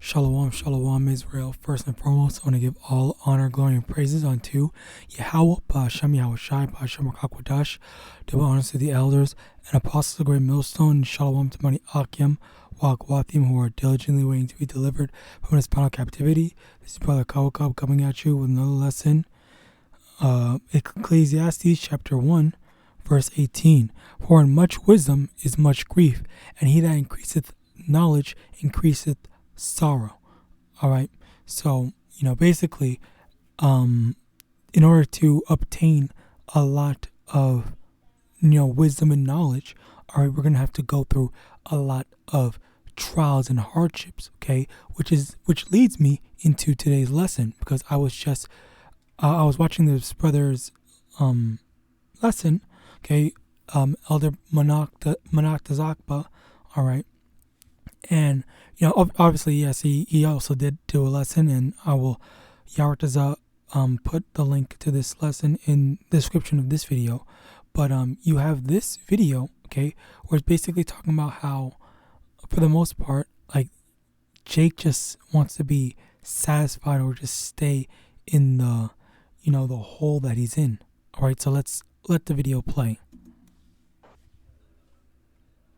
Shalom, shalom, Israel. First and foremost, I want to give all honor, glory, and praises unto YAHAWAH, YAHAWASHI, YAHAWADAH. Double honors to the elders and apostles of the great millstone. And shalom to many Akim, Wagwathim, who are diligently waiting to be delivered from this final captivity. This is Brother Kawakab coming at you with another lesson. Ecclesiastes chapter 1, verse 18. For in much wisdom is much grief, and he that increaseth knowledge increaseth sorrow. All right, so basically, in order to obtain a lot of wisdom and knowledge, all right, we're gonna have to go through a lot of trials and hardships. Okay, which leads me into today's lesson, because I was watching this brother's lesson. Okay, Elder Manakta, all right. And, obviously, yes, he also did do a lesson, and I will, Yahawadah, put the link to this lesson in the description of this video. But you have this video, okay, where it's basically talking about how, for the most part, like, Jake just wants to be satisfied or just stay in the, the hole that he's in. All right, so let's let the video play.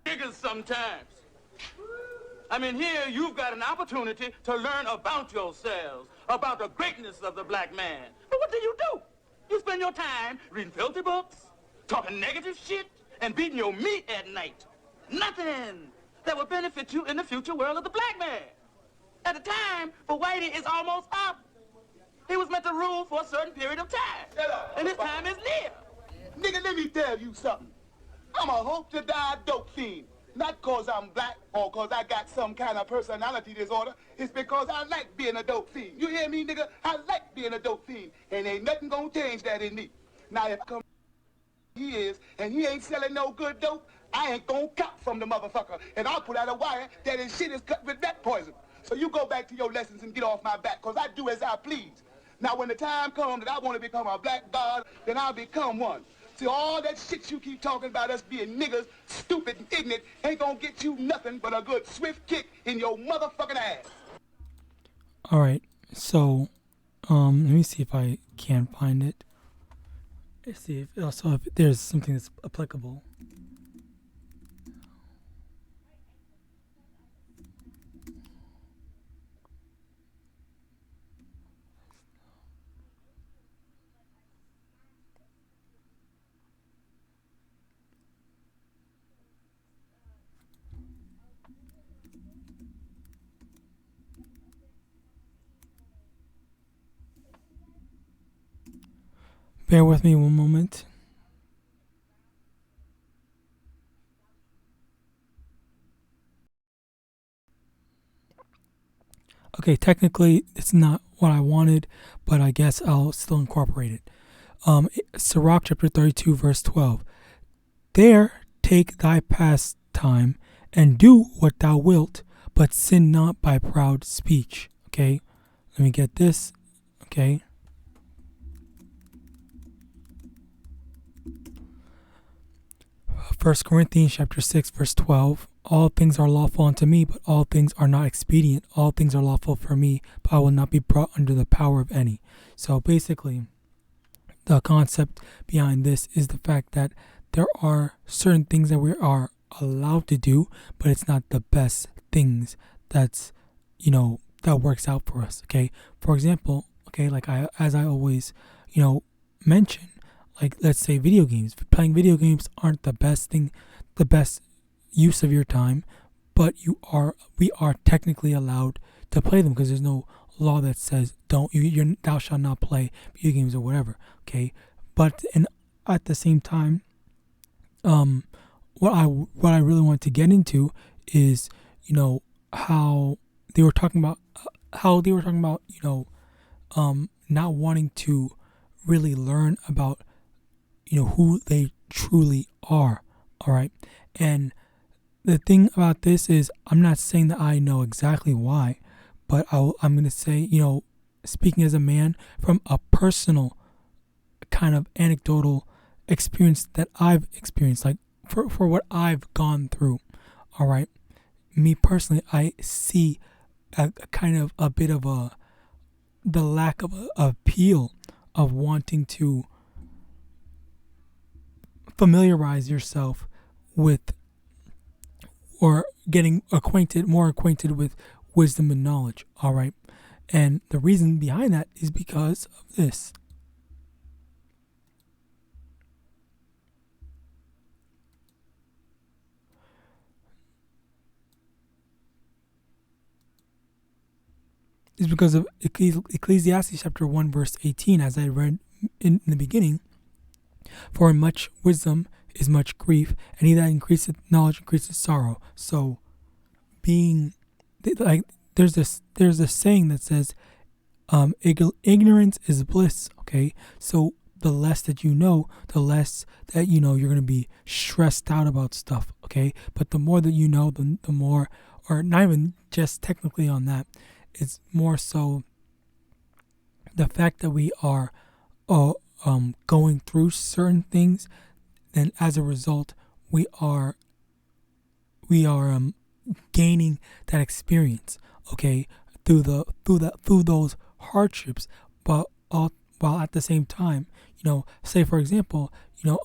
Niggas sometimes. I mean, here you've got an opportunity to learn about yourselves, about the greatness of the black man. But what do? You spend your time reading filthy books, talking negative shit, and beating your meat at night. Nothing that will benefit you in the future world of the black man. At the time for Whitey is almost up. He was meant to rule for a certain period of time. And his time is near. Nigga, let me tell you something. I'm a hope to die dope fiend. Not cause I'm black or cause I got some kind of personality disorder. It's because I like being a dope fiend. You hear me, nigga? I like being a dope fiend. And ain't nothing gonna change that in me. Now, if he is, and he ain't selling no good dope, I ain't gonna cop from the motherfucker. And I'll put out a wire that his shit is cut with rat poison. So you go back to your lessons and get off my back, cause I do as I please. Now, when the time comes that I want to become a black god, then I'll become one. See, all that shit you keep talking about us being niggas, stupid and ignorant, ain't gonna get you nothing but a good swift kick in your motherfucking ass. All right, so let me see if I can find it. Let's see if there's something that's applicable. Bear with me one moment. Okay, technically it's not what I wanted, but I guess I'll still incorporate it. Sirach chapter 32, verse 12. There take thy pastime and do what thou wilt, but sin not by proud speech. Okay, let me get this. Okay. 1 Corinthians chapter 6, verse 12. All things are lawful unto me, but all things are not expedient. All things are lawful for me, but I will not be brought under the power of any. So basically, the concept behind this is the fact that there are certain things that we are allowed to do, but it's not the best things that works out for us. Okay. For example, okay, like as I always, mention, like, let's say video games. Playing video games aren't the best use of your time, but we are technically allowed to play them, because there's no law that says thou shalt not play video games or whatever. Okay, but at the same time, what I really want to get into is how they were talking about not wanting to really learn about who they truly are. All right. And the thing about this is, I'm not saying that I know exactly why, but I'm going to say, speaking as a man from a personal kind of anecdotal experience that I've experienced, like for what I've gone through. All right. Me personally, I see a kind of a bit of the lack of appeal of wanting to familiarize yourself with, or getting more acquainted with wisdom and knowledge. All right. And the reason behind that is because of this. Is because of Ecclesiastes chapter 1 verse 18, as I read in the beginning. For much wisdom is much grief, and he that increaseth knowledge increaseth sorrow. So, being like, there's a saying that says, ignorance is bliss. Okay, so the less that you know, the less that you're going to be stressed out about stuff. Okay, but the more that you know, the more, or not even just technically on that, it's more so the fact that we are going through certain things, then as a result we are gaining that experience, okay, through those hardships, but while at the same time, say for example,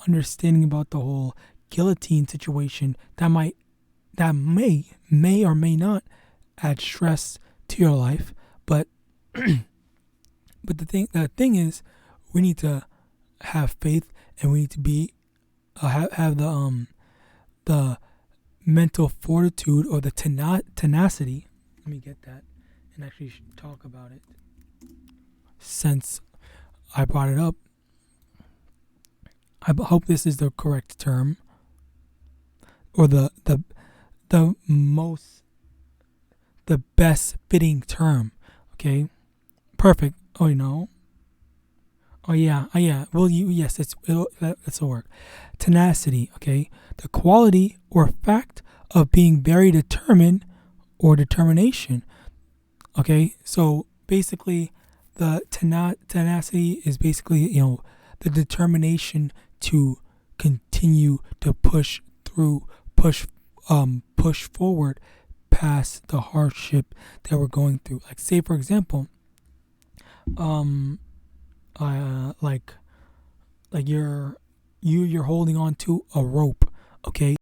understanding about the whole guillotine situation, that may or may not add stress to your life, but the thing is, we need to have faith, and we need to be have the mental fortitude, or the tenacity. Let me get that and actually talk about it, since I brought it up. I hope this is the correct term, or the best fitting term. Okay, perfect. Oh, Oh yeah. Well, yes, that's a work. Tenacity. Okay, the quality or fact of being very determined, or determination. Okay, so basically, the tenacity is basically the determination to continue to push forward past the hardship that we're going through. Like, say for example, like you're holding on to a rope, okay?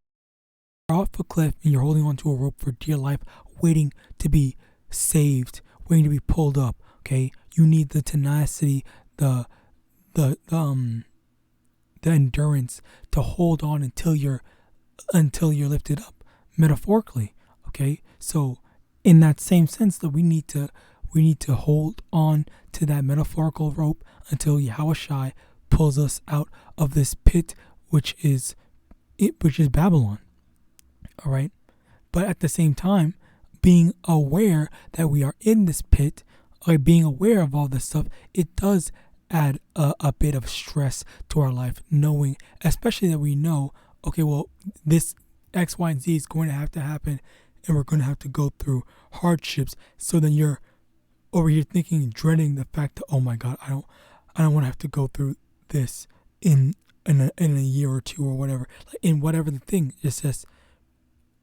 You're off a cliff and you're holding on to a rope for dear life, waiting to be saved, waiting to be pulled up, okay? You need the tenacity, the endurance to hold on until you're lifted up, metaphorically, okay? So in that same sense, that we need to hold on to that metaphorical rope until Yahawashi pulls us out of this pit, which is Babylon. All right, but at the same time, being aware that we are in this pit, or being aware of all this stuff, it does add a bit of stress to our life, knowing, especially that we know, okay, well, this X, Y, and Z is going to have to happen, and we're going to have to go through hardships. So then you're over here thinking, dreading the fact that, oh my God, I don't want to have to go through this in a year or two, or whatever. Like, in whatever the thing, it's just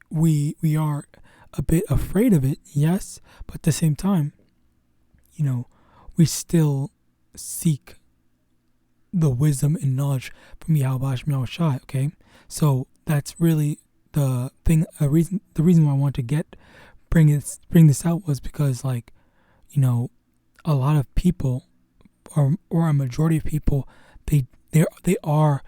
we are a bit afraid of it, yes, but at the same time, we still seek the wisdom and knowledge from YAHAWASHI, okay? So that's really the thing. The reason why I want to bring this out was because, like, a lot of people, or a majority of people, they are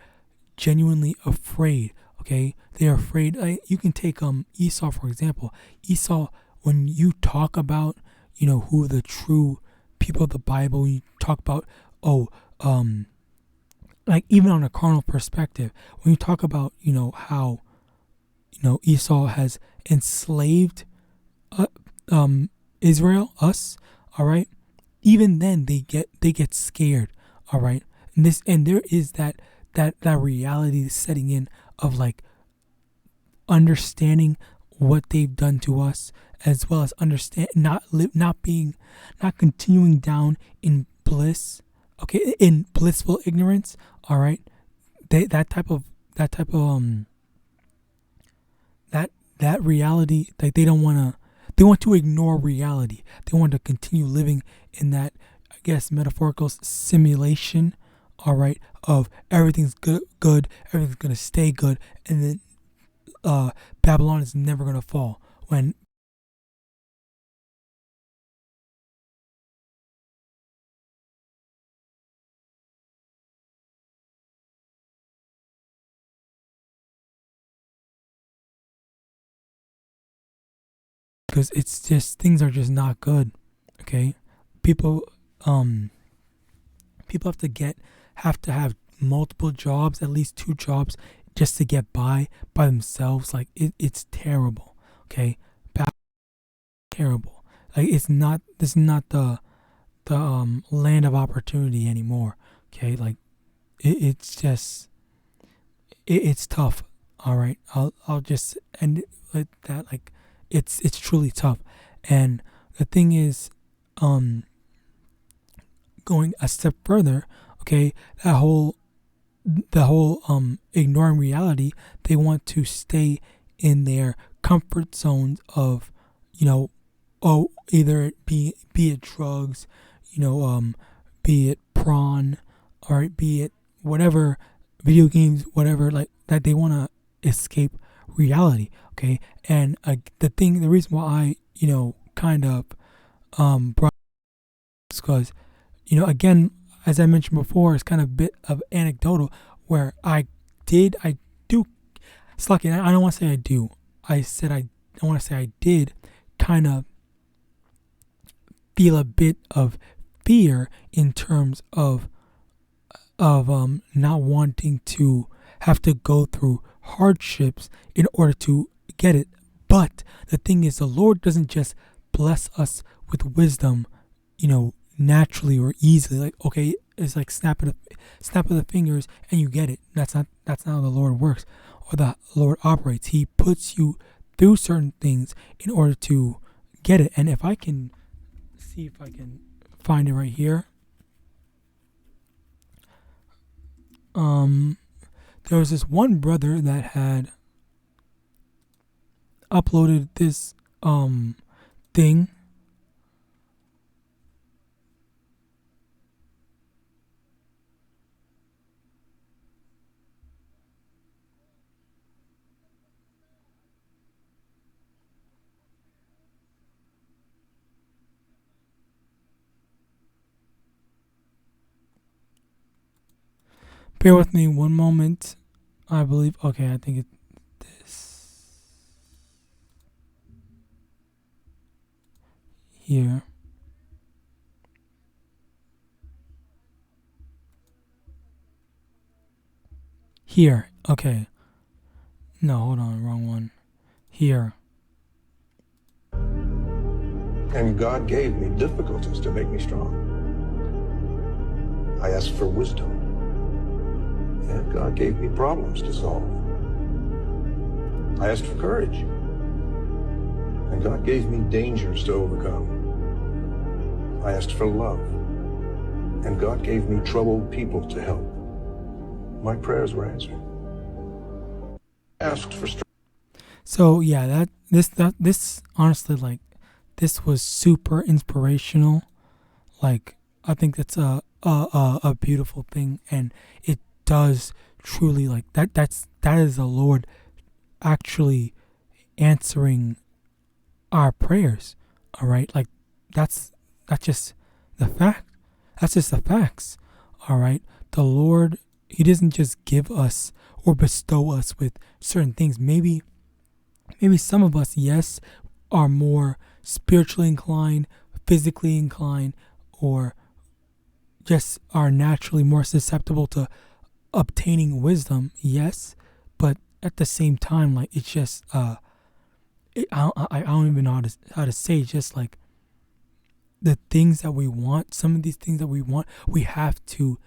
genuinely afraid. Okay, they are afraid. You can take Esau, for example. Esau, when you talk about who the true people of the Bible, you talk about like, even on a carnal perspective, when you talk about how Esau has enslaved Israel, us, all right, even then they get scared, all right, and there is that reality setting in of, like, understanding what they've done to us, as well as not continuing down in bliss, okay, in blissful ignorance, all right. That type of that reality, like, they don't want they want to ignore reality. They want to continue living in that, I guess, metaphorical simulation, all right, of everything's good, everything's going to stay good, and then Babylon is never going to fall. When because it's just, things are just not good. Okay, people people have to have multiple jobs, at least 2 jobs, just to get by themselves. Like it's terrible. Okay, terrible. Like this is not the land of opportunity anymore. Okay, like it's just it's tough. All right, I'll just end it like that. Like it's truly tough. And the thing is, going a step further, okay, the whole ignoring reality, they want to stay in their comfort zones of, either be it drugs, be it prawn, or be it whatever, video games, whatever, like that. They want to escape reality. Okay, and the reason why I kind of brought is because again, as I mentioned before, it's kind of a bit of anecdotal, where I do, it's lucky, I don't want to say I do, I want to say I did kind of feel a bit of fear in terms of not wanting to have to go through hardships in order to get it. But the thing is, the Lord doesn't just bless us with wisdom, naturally or easily. Like, okay, it's like snap of the fingers and you get it. That's not how the Lord works, or the Lord operates. He puts you through certain things in order to get it. And if I can see if I can find it right here. There was this one brother that had uploaded this thing. Bear with me one moment. I believe, okay, I think it's this here. Here, okay. No, hold on, wrong one. Here. And God gave me difficulties to make me strong. I asked for wisdom. And God gave me problems to solve. I asked for courage. And God gave me dangers to overcome. I asked for love. And God gave me troubled people to help. My prayers were answered. I asked for strength. So yeah, this honestly, like, this was super inspirational. Like, I think that's a beautiful thing, and it does truly, like, that is the Lord actually answering our prayers. All right, like that's just the fact. That's just the facts. All right, the Lord, He doesn't just give us or bestow us with certain things. Maybe some of us, yes, are more spiritually inclined, physically inclined, or just are naturally more susceptible to obtaining wisdom, yes, but at the same time, like, it's just I don't even know how to say, just like the things that we want, some of these things that we want, we have to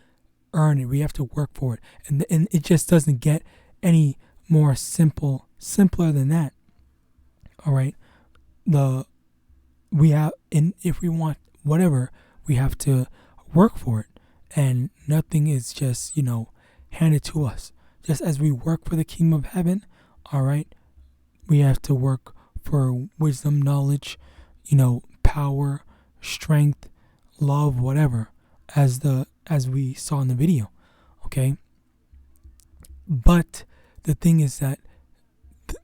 earn it, we have to work for it, and it just doesn't get any more simpler than that. All right, if we want whatever, we have to work for it, and nothing is just handed to us. Just as we work for the kingdom of heaven, all right, we have to work for wisdom, knowledge, power, strength, love, whatever, as we saw in the video. Okay? But the thing is that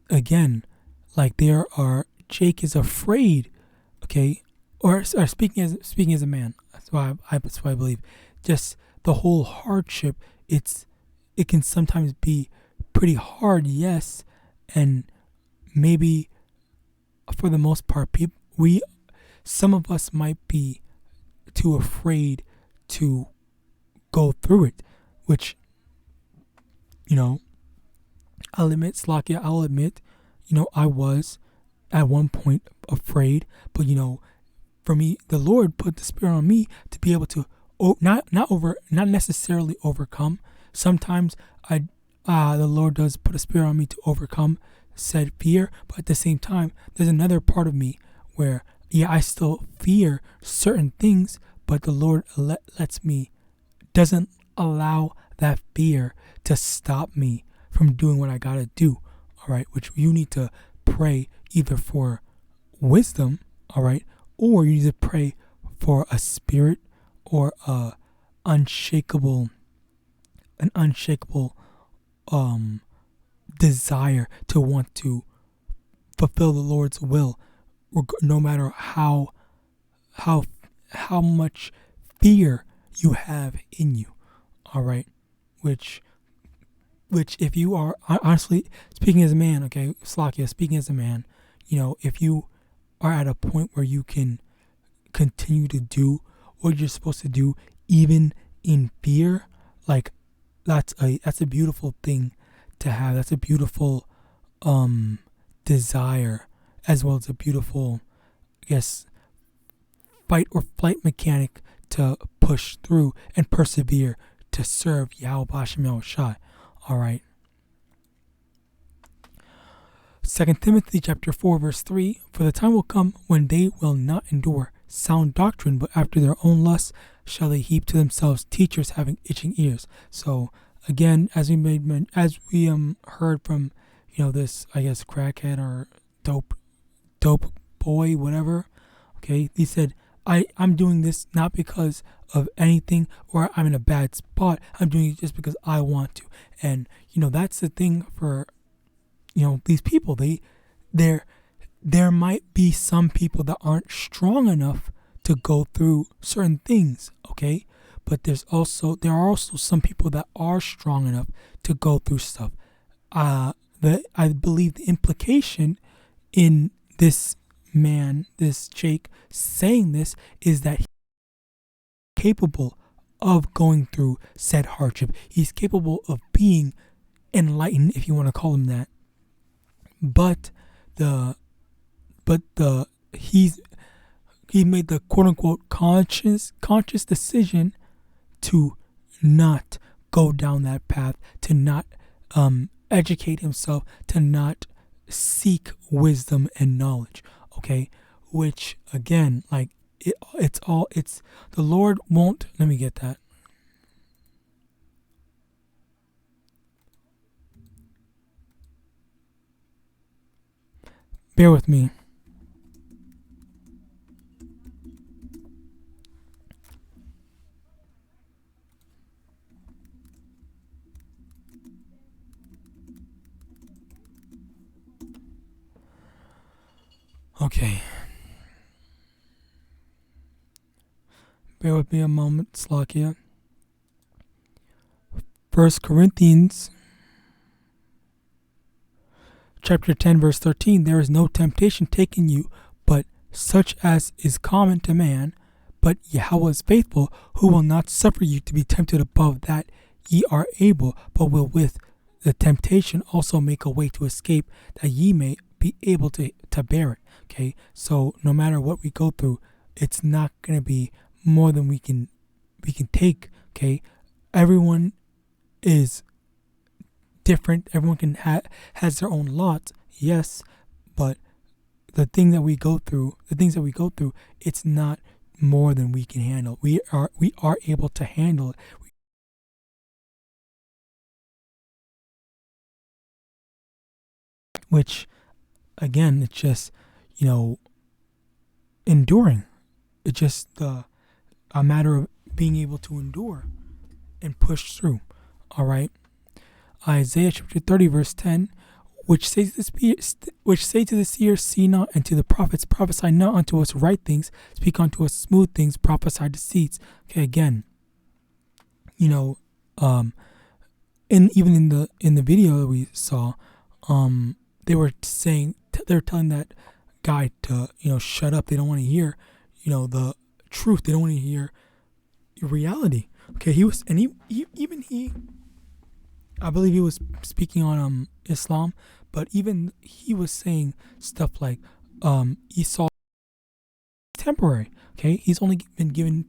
again, like Jake is afraid, okay? Or speaking as a man. That's why I believe. Just the whole hardship, it can sometimes be pretty hard, yes, and maybe for the most part, some of us might be too afraid to go through it, which, I'll admit, I was at one point afraid, but for me, the Lord put the Spirit on me to be able to not necessarily overcome. Sometimes the Lord does put a Spirit on me to overcome said fear, but at the same time, there's another part of me where, I still fear certain things, but the Lord doesn't allow that fear to stop me from doing what I gotta do. All right, which you need to pray either for wisdom, all right, or you need to pray for a spirit or an unshakable desire to want to fulfill the Lord's will, no matter how much fear you have in you. All right, which if you are, honestly speaking as a man, okay, Slakia, speaking as a man, if you are at a point where you can continue to do what you're supposed to do, even in fear, like that's a beautiful thing to have. That's a beautiful desire, as well as a beautiful, I guess, fight or flight mechanic to push through and persevere to serve YAHAWASHI. All right. 2 Timothy chapter 4 verse 3, for the time will come when they will not endure sound doctrine, but after their own lusts shall they heap to themselves teachers having itching ears. So again, as we heard from this, I guess, crackhead or dope boy, whatever. Okay, he said, I'm doing this not because of anything or I'm in a bad spot. I'm doing it just because I want to. And that's the thing for these people. There might be some people that aren't strong enough to go through certain things, okay? But there are also some people that are strong enough to go through stuff. I believe the implication in this Jake saying this is that he's capable of going through said hardship. He's capable of being enlightened, if you want to call him that. But he made the quote unquote conscious decision to not go down that path, to not educate himself, to not seek wisdom and knowledge. Okay, which again, like it's the Lord won't. Let me get that. Bear with me. Okay. Bear with me a moment, Slakia. 1 Corinthians chapter 10 verse 13, there is no temptation taken you but such as is common to man, but Yahweh is faithful, who will not suffer you to be tempted above that ye are able, but will with the temptation also make a way to escape, that ye may be able to bear it. Okay, so no matter what we go through, it's not going to be more than we can take. Okay, everyone is different. Everyone has their own lot. Yes, but the things that we go through, it's not more than we can handle. We are able to handle it. Which again, it's just, enduring. It's just a matter of being able to endure and push through. All right. Isaiah chapter 30 verse 10, which say to the seers, see not, and to the prophets, prophesy not unto us right things, speak unto us smooth things, prophesy deceits. Okay, again, and even in the video that we saw, they were telling that guy to shut up. They don't want to hear the truth. They don't want to hear reality. Okay, I believe he was speaking on Islam, but even he was saying stuff like Esau temporary. Okay, he's only been given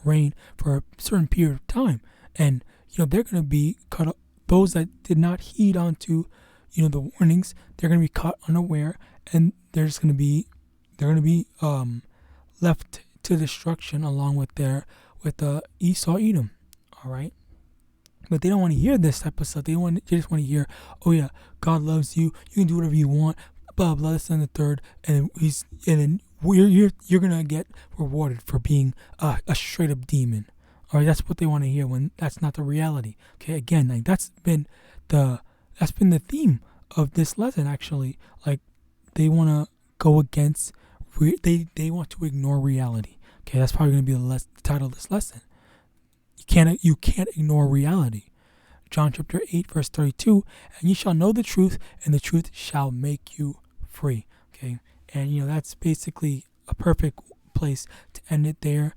reign for a certain period of time, and they're going to be cut up. Those that did not heed onto the warnings, they're going to be caught unaware, and they're going to be left to destruction along with Esau Edom. All right. But they don't want to hear this type of stuff. They just want to hear, oh yeah, God loves you. You can do whatever you want. Blah blah. This and the third, and then you're gonna get rewarded for being a straight up demon. All right, that's what they want to hear when that's not the reality. Okay, again, like that's been the theme of this lesson. Actually, like they want to go against. They want to ignore reality. Okay, that's probably gonna be the title of this lesson. You can't ignore reality. John chapter 8 verse 32, and you shall know the truth, and the truth shall make you free. Okay, and that's basically a perfect place to end it there.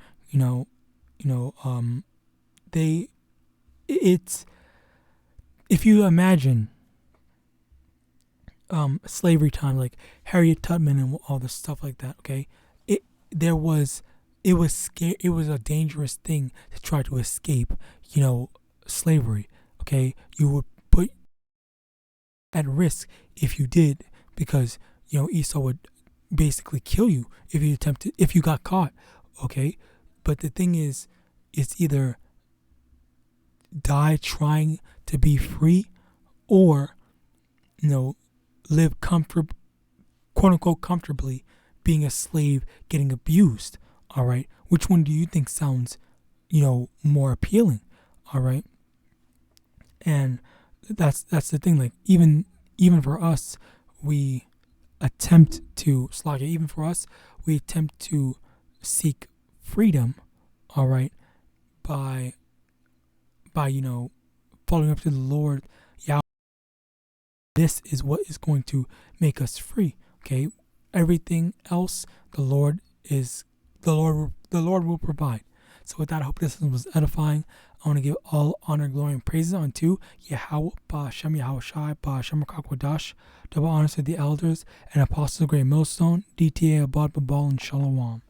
If you imagine slavery time, like Harriet Tubman and all this stuff like that. Okay, it was scary. It was a dangerous thing to try to escape, slavery. Okay, you would put at risk if you did, because Esau would basically kill you if you got caught. Okay, but the thing is, it's either die trying to be free, or live quote unquote comfortably being a slave, getting abused. All right, which one do you think sounds more appealing? All right, and that's the thing. Like even for us, we attempt to even for us, we attempt to seek freedom. All right, by following up to the Lord. Yeah, this is what is going to make us free. Okay, everything else, the Lord will provide. So with that, I hope this was edifying. I want to give all honor, glory, and praises unto Yahawah, Ba'Shem Yahawashi, Ba'Shem Kakwadash, double honors to the elders and apostles of Great Millstone, DTA Abad Babal and Shalom.